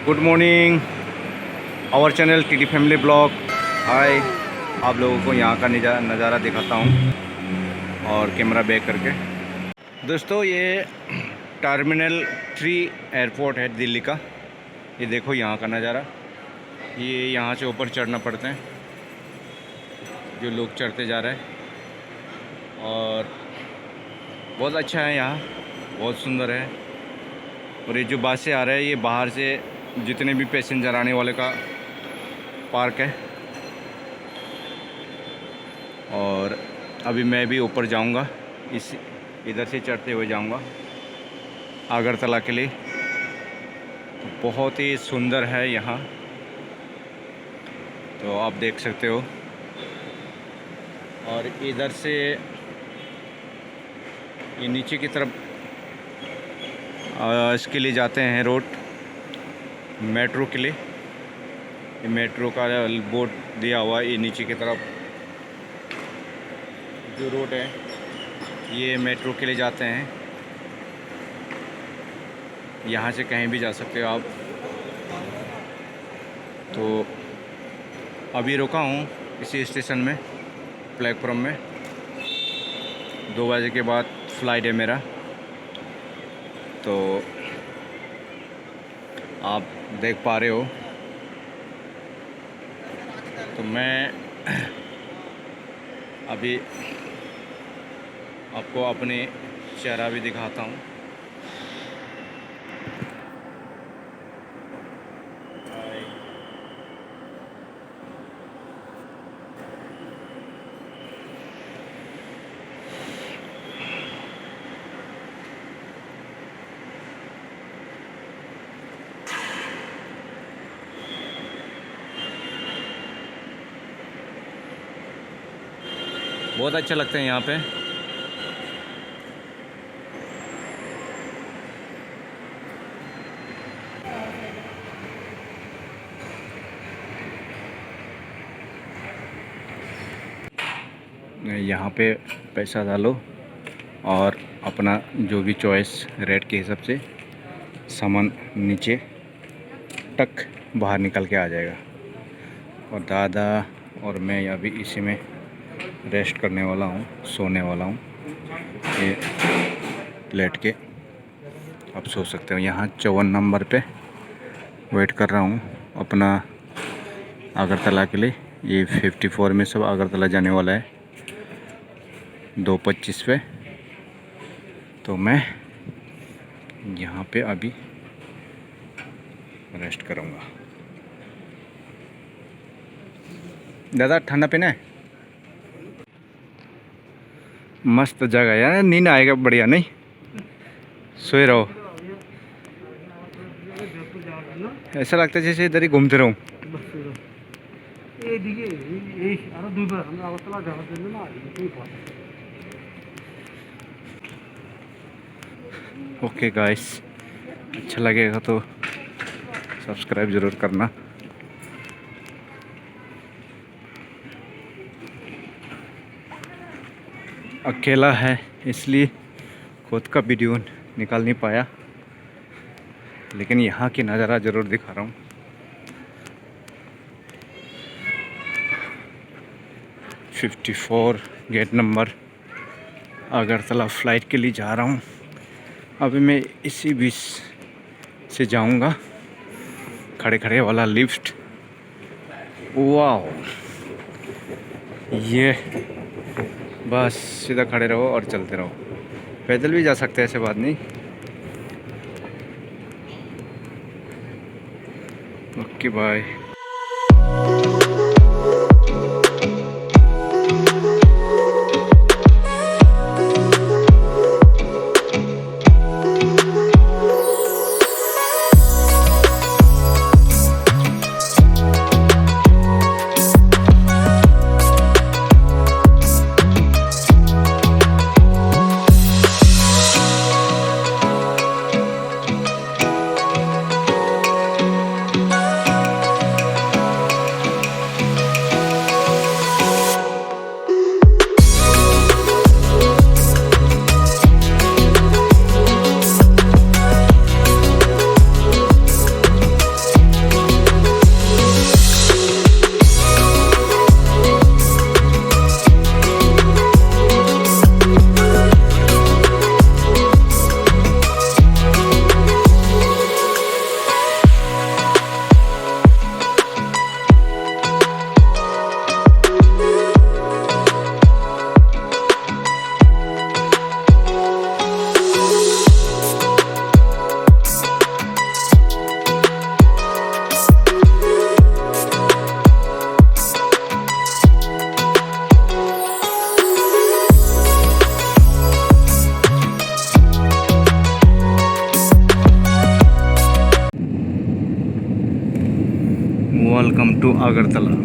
Good morning our channel TT family blog. Hi, आप लोगों को यहाँ का नज़ारा दिखाता हूँ और कैमरा बैक करके। दोस्तों, ये टर्मिनल 3 एयरपोर्ट है दिल्ली का। ये देखो यहाँ का नज़ारा। ये यहाँ से ऊपर चढ़ना पड़ता है, जो लोग चढ़ते जा रहे हैं। और बहुत अच्छा है यहाँ, बहुत सुंदर है। और ये जो बस से आ रहा है, ये बाहर से जितने भी पैसेंजर आने वाले का पार्क है। और अभी मैं भी ऊपर जाऊंगा, इस इधर से चढ़ते हुए जाऊंगा आगरतला के लिए। तो बहुत ही सुंदर है यहाँ, तो आप देख सकते हो। और इधर से ये नीचे की तरफ इसके लिए जाते हैं रोड, मेट्रो के लिए। ये मेट्रो का बोर्ड दिया हुआ है। ये नीचे की तरफ जो रोड है, ये मेट्रो के लिए जाते हैं। यहाँ से कहीं भी जा सकते हो आप। तो अभी रुका हूँ इसी स्टेशन में, प्लेटफॉर्म में। 2 बजे के बाद फ्लाइट है मेरा। तो आप देख पा रहे हो। तो मैं अभी आपको अपने चेहरा भी दिखाता हूँ। बहुत अच्छा लगता है यहाँ पे। यहाँ पे पैसा डालो और अपना जो भी चॉइस रेट के हिसाब से सामान नीचे टक बाहर निकल के आ जाएगा। और दादा और मैं अभी इसी में रेस्ट करने वाला हूँ, सोने वाला हूँ। ये लेट के आप सो सकते हो। यहाँ 54 नंबर पे वेट कर रहा हूँ अपना आगरतला के लिए। ये 54 में सब आगरतला जाने वाला है 2:25 पे। तो मैं यहाँ पे अभी रेस्ट करूँगा। दादा ठंडा पीना है? मस्त जगह है यार, नींद आएगा बढ़िया। नहीं सोए रहो, ऐसा लगता है जैसे इधर ही घूमते रहूं। ओके गाइस, अच्छा लगेगा तो सब्सक्राइब ज़रूर करना। अकेला है इसलिए खुद का वीडियो निकाल नहीं पाया, लेकिन यहाँ की नज़ारा ज़रूर दिखा रहा हूँ। (54) गेट नंबर आगरतला फ़्लाइट के लिए जा रहा हूँ। अभी मैं इसी बीच से जाऊँगा, खड़े खड़े वाला लिफ्ट। वाह, ये बस सीधा खड़े रहो और चलते रहो। पैदल भी जा सकते हैं, ऐसे बात नहीं। Okay bye. To Agartala.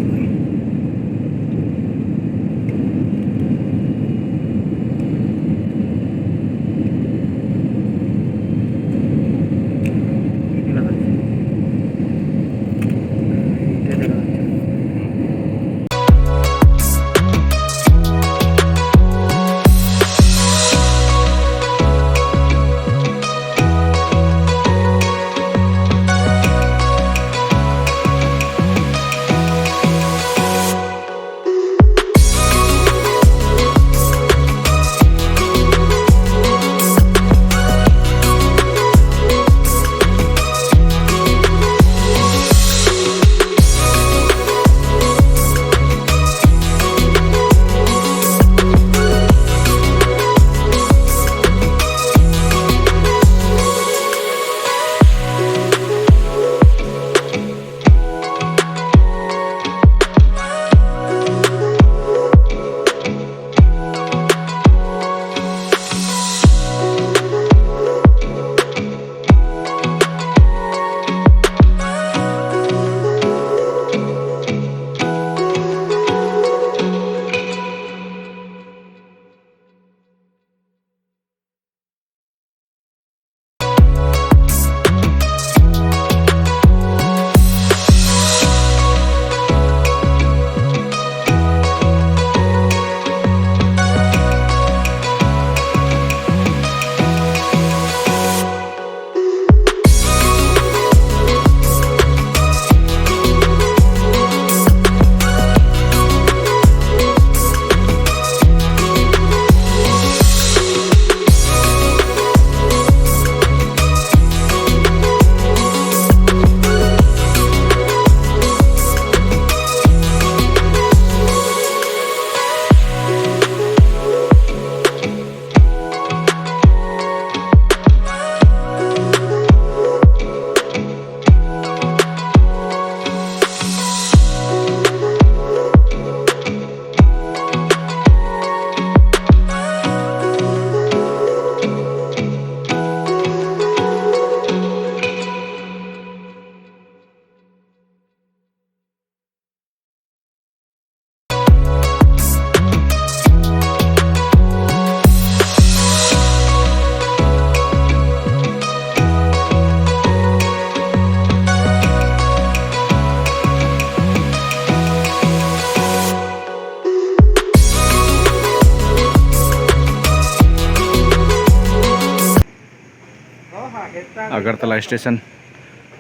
Agartala station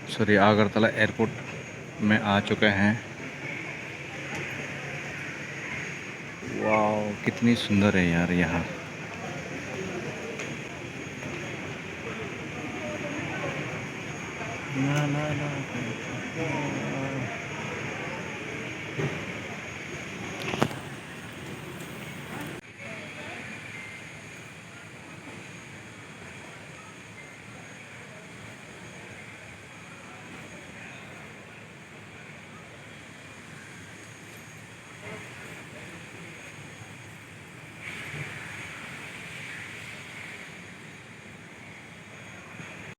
sorry Agartala airport में आ चुके हैं। वाह कितनी सुंदर है यार यहाँ। ना ना ना